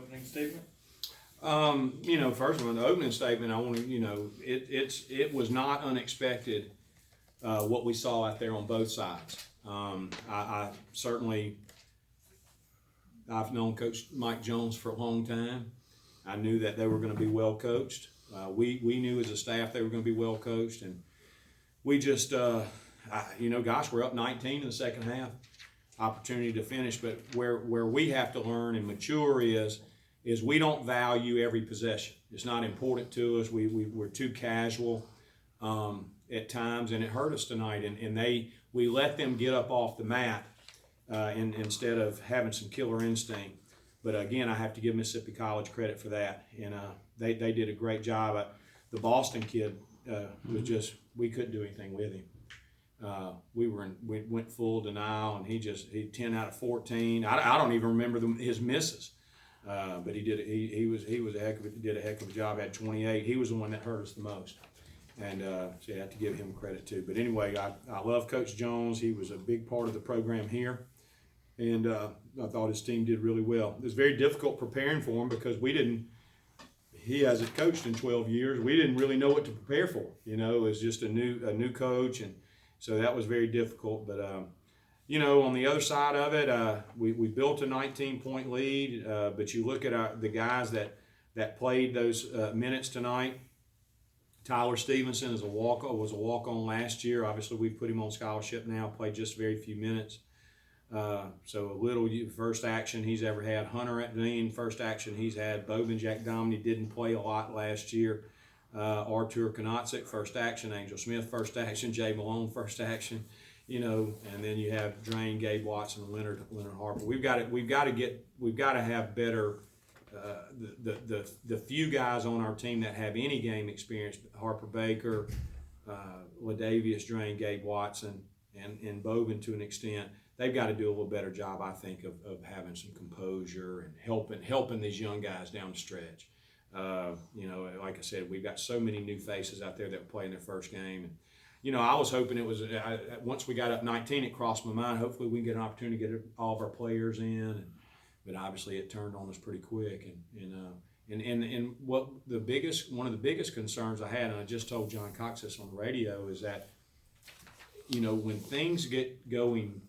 opening statement. First of all, the opening statement, I want to, it was not unexpected what we saw out there on both sides. I certainly, I've known Coach Mike Jones for a long time. I knew that they were going to be well coached. We knew as a staff they were going to be well coached, and we just, we're up 19 in the second half. Opportunity to finish, but where we have to learn and mature is we don't value every possession. It's not important to us. We're too casual at times, and it hurt us tonight. And we let them get up off the mat instead of having some killer instinct. But again, I have to give Mississippi College credit for that, and they did a great job. The Boston kid was just, we couldn't do anything with him. We went full denial, and he 10 out of 14. I don't even remember his misses, but he did did a heck of a job. Had 28. He was the one that hurt us the most, and so you have to give him credit too. But anyway, I love Coach Jones. He was a big part of the program here, and I thought his team did really well. It was very difficult preparing for him because he hasn't coached in 12 years. We didn't really know what to prepare for. It was just a new coach, and so that was very difficult. But, on the other side of it, we built a 19-point lead. But you look at the guys that played those minutes tonight. Tyler Stevenson was a walk-on last year. Obviously, we've put him on scholarship now, played just very few minutes. So a little first action he's ever had. Hunter Dean, first action he's had. Bobin Jack Domney didn't play a lot last year. Artur Kanatzik, first action. Angel Smith, first action. Jay Malone, first action. And then you have Drain, Gabe Watson, and Leonard Harper. We've got to have better. The few guys on our team that have any game experience: Harper Baker, Ladavius Drain, Gabe Watson, and Bobin to an extent. They've got to do a little better job, I think, of having some composure and helping these young guys down the stretch. Like I said, we've got so many new faces out there that were playing their first game. And, I was hoping it was, once we got up 19, it crossed my mind. Hopefully we can get an opportunity to get all of our players in. But obviously it turned on us pretty quick. And what one of the biggest concerns I had, and I just told John Cox this on the radio, is that, when things get going,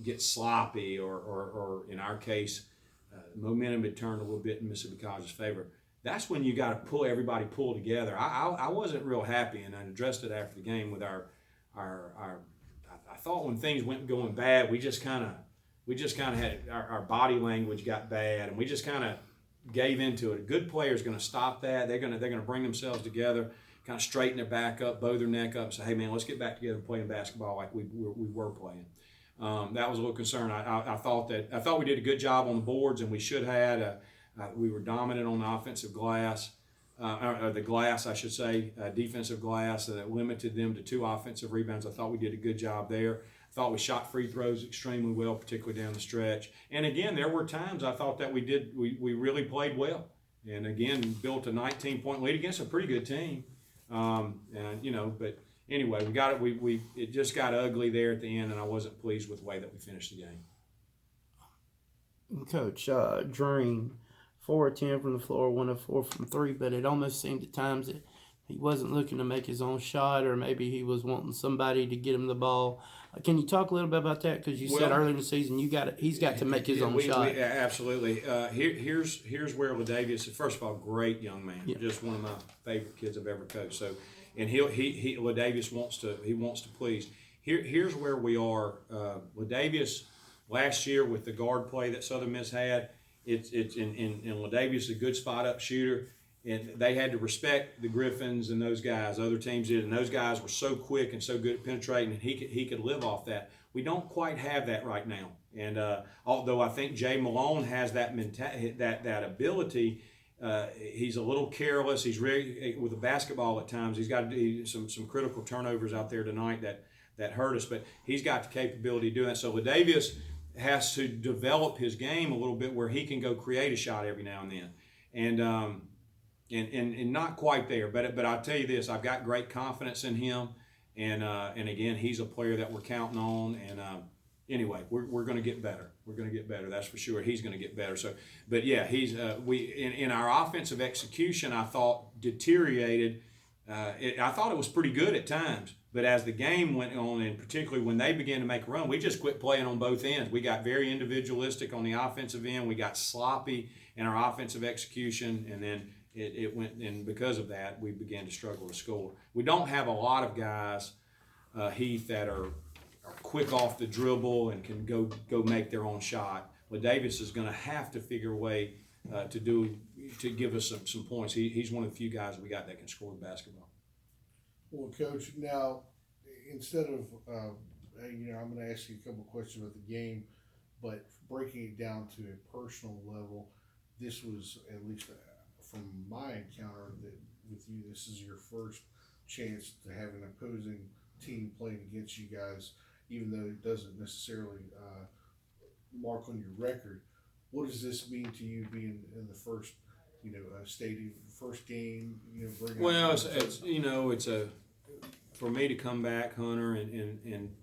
get sloppy, or in our case, momentum had turned a little bit in Mississippi College's favor. That's when you got to pull together. I wasn't real happy, and I addressed it after the game with our. I thought when things went going bad, we just kind of had our body language got bad, and we just kind of gave into it. A good player is going to stop that. They're going to bring themselves together, kind of straighten their back up, bow their neck up, and say, "Hey man, let's get back together and playing basketball like we were playing." That was a little concern. I thought we did a good job on the boards, and we should have. We were dominant on the offensive glass, or the glass, I should say, defensive glass, that limited them to 2 offensive rebounds. I thought we did a good job there. I thought we shot free throws extremely well, particularly down the stretch. And again, there were times I thought that we really played well. And again, built a 19-point lead against a pretty good team. But anyway, we got it. It just got ugly there at the end, and I wasn't pleased with the way that we finished the game. Coach, Dream, 4 of 10 from the floor, 1 of 4 from 3, but it almost seemed at times that he wasn't looking to make his own shot, or maybe he was wanting somebody to get him the ball. Can you talk a little bit about that? Because you said earlier in the season he's got to make his own shot. Absolutely. Here's where Ladavius is. First of all, great young man. Yeah. Just one of my favorite kids I've ever coached. So, and Ladavius wants to please. Here's where we are. Ladavius last year with the guard play that Southern Miss had. It's in Ladavius is a good spot up shooter, and they had to respect the Griffins and those guys. Other teams did, and those guys were so quick and so good at penetrating, and he could live off that. We don't quite have that right now, and although I think Jay Malone has that that ability, he's a little careless. He's really with the basketball at times. He's got some critical turnovers out there tonight that hurt us, but he's got the capability of doing that. So Ladavius has to develop his game a little bit where he can go create a shot every now and then, and not quite there. But I'll tell you this: I've got great confidence in him, and again, he's a player that we're counting on, anyway, we're going to get better. We're going to get better. That's for sure. He's going to get better. So, but yeah, he's in our offensive execution, I thought deteriorated. I thought it was pretty good at times, but as the game went on, and particularly when they began to make a run, we just quit playing on both ends. We got very individualistic on the offensive end. We got sloppy in our offensive execution, and then it went. And because of that, we began to struggle to score. We don't have a lot of guys, Heath, that are quick off the dribble and can go make their own shot. Well, Davis is going to have to figure a way to give us some points. He's one of the few guys we got that can score the basketball. Well, Coach, now instead of I'm going to ask you a couple questions about the game, but breaking it down to a personal level, this was, at least from my encounter with you, this is your first chance to have an opposing team playing against you guys, even though it doesn't necessarily mark on your record. What does this mean to you being in the first, stadium, first game? Well, it's for me to come back, Hunter, and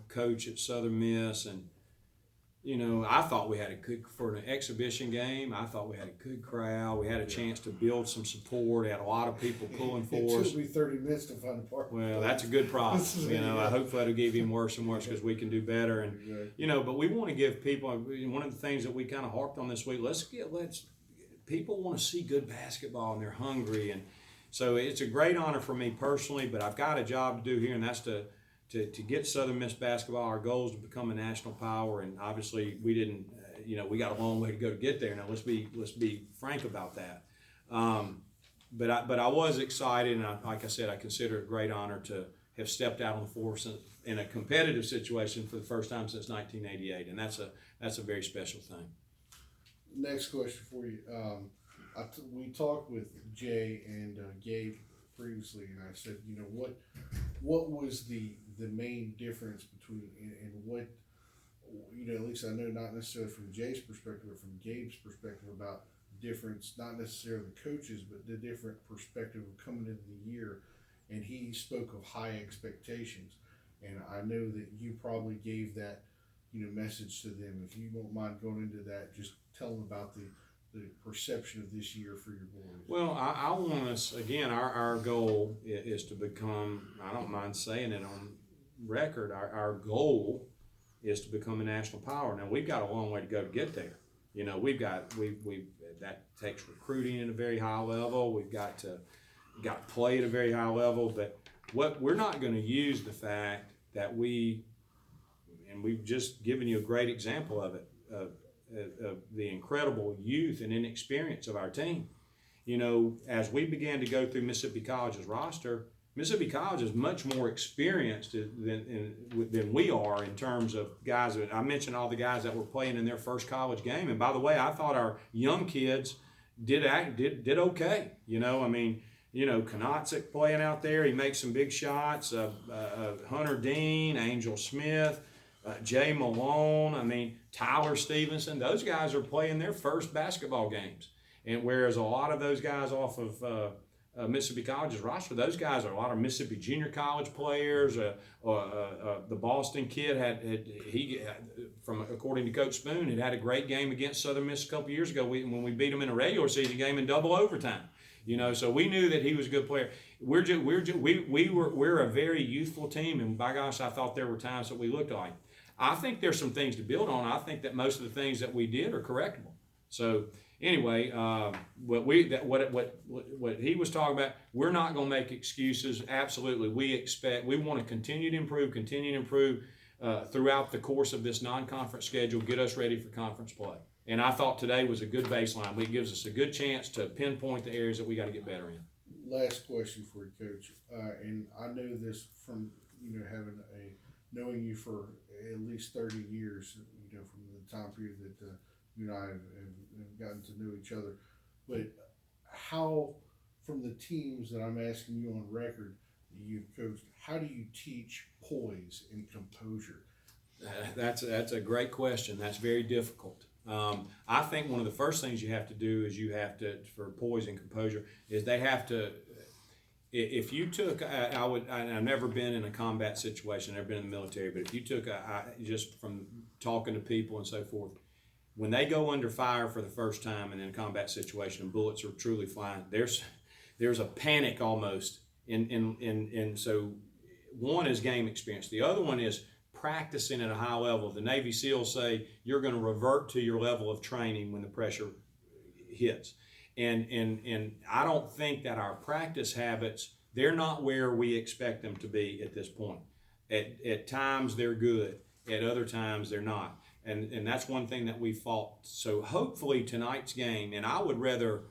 coach at Southern Miss, and I thought we had for an exhibition game. I thought we had a good crowd. We had a chance to build some support. Had a lot of people pulling for us. It took me 30 minutes to find a park. Well, that's a good problem. I hope that'll give him worse and worse because we can do better. And but we want to give people. One of the things that we kind of harped on this week. People want to see good basketball and they're hungry, and so it's a great honor for me personally. But I've got a job to do here, and that's to get Southern Miss basketball. Our goal is to become a national power, and obviously we didn't. We got a long way to go to get there. Now let's be frank about that. But I was excited, and like I said, I consider it a great honor to have stepped out on the floor in a competitive situation for the first time since 1988, and that's a very special thing. Next question for you. We talked with Jay and Gabe previously, and I said, what was the main difference between and what, at least I know not necessarily from Jay's perspective, but from Gabe's perspective about difference, not necessarily the coaches, but the different perspective of coming into the year. And he spoke of high expectations, and I know that you probably gave that message to them. If you won't mind going into that, just tell them about the perception of this year for your boys. Well, I want us, again, our goal is to become, I don't mind saying it on record, our goal is to become a national power. Now, we've got a long way to go to get there. That takes recruiting at a very high level. We've got to play at a very high level, but what we're not going to use the fact that we've just given you a great example of it, of the incredible youth and inexperience of our team. As we began to go through Mississippi College's roster, Mississippi College is much more experienced than we are in terms of guys. I mentioned all the guys that were playing in their first college game, and by the way, I thought our young kids did okay. Kanatzik playing out there, he makes some big shots. Hunter Dean, Angel Smith, Jay Malone, Tyler Stevenson, those guys are playing their first basketball games. And whereas a lot of those guys off of Mississippi College's roster, those guys are a lot of Mississippi junior college players. The Boston kid according to Coach Spoon, had a great game against Southern Miss a couple years ago when we beat them in a regular season game in double overtime. So we knew that he was a good player. We're a very youthful team, and by gosh, I thought there were times that we looked like. I think there's some things to build on. I think that most of the things that we did are correctable. So anyway, what he was talking about, we're not going to make excuses. Absolutely, we want to continue to improve throughout the course of this non-conference schedule, get us ready for conference play. And I thought today was a good baseline. It gives us a good chance to pinpoint the areas that we got to get better in. Last question for you, Coach. And I know this from knowing you for at least 30 years. From the time period that you and I have gotten to know each other. But how, from the teams that I'm asking you on record that you've coached, how do you teach poise and composure? That's a great question. That's very difficult. I think one of the first things you have to do is for poise and composure is they have to, if you took, I've never been in a combat situation, never been in the military, but if you took, just from talking to people and so forth, when they go under fire for the first time in a combat situation and bullets are truly flying, there's a panic almost. And so one is game experience. The other one is practicing at a high level. The Navy SEALs say you're going to revert to your level of training when the pressure hits. And I don't think that our practice habits, they're not where we expect them to be at this point. At times they're good, at other times they're not. And that's one thing that we fought. So hopefully tonight's game, and I would rather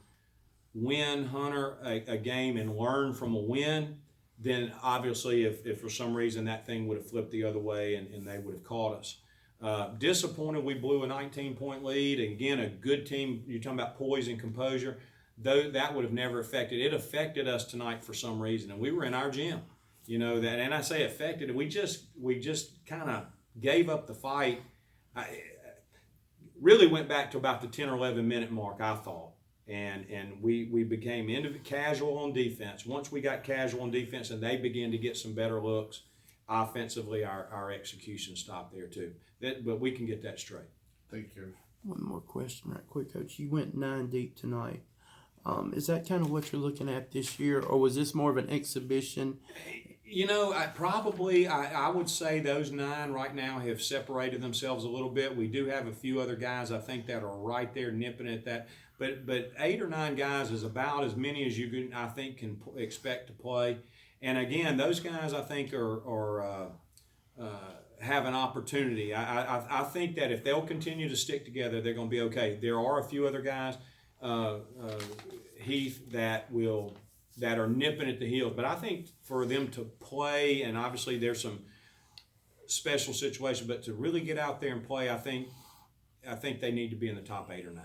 win, Hunter, a game and learn from a win than obviously if for some reason that thing would have flipped the other way and they would have caught us. Disappointed we blew a 19-point lead. Again, a good team. You're talking about poise and composure. Though that would have never affected. It affected us tonight for some reason, and we were in our gym. You know that, and I say affected. We just kind of gave up the fight. I really went back to about the 10 or 11 minute mark, I thought, and we became casual on defense. Once we got casual on defense, and they began to get some better looks. Offensively, our execution stopped there too. But we can get that straight. Thank you. One more question right quick, Coach. You went 9 deep tonight. Is that kind of what you're looking at this year, or was this more of an exhibition? You know, I would say those 9 right now have separated themselves a little bit. We do have a few other guys, I think, that are right there nipping at that. But 8 or 9 guys is about as many as you can, I think, can expect to play. And again, those guys, I think, are have an opportunity. I think that if they'll continue to stick together, they're going to be okay. There are a few other guys, Heath, that are nipping at the heels. But I think for them to play, and obviously there's some special situations, but to really get out there and play, I think they need to be in the top 8 or 9.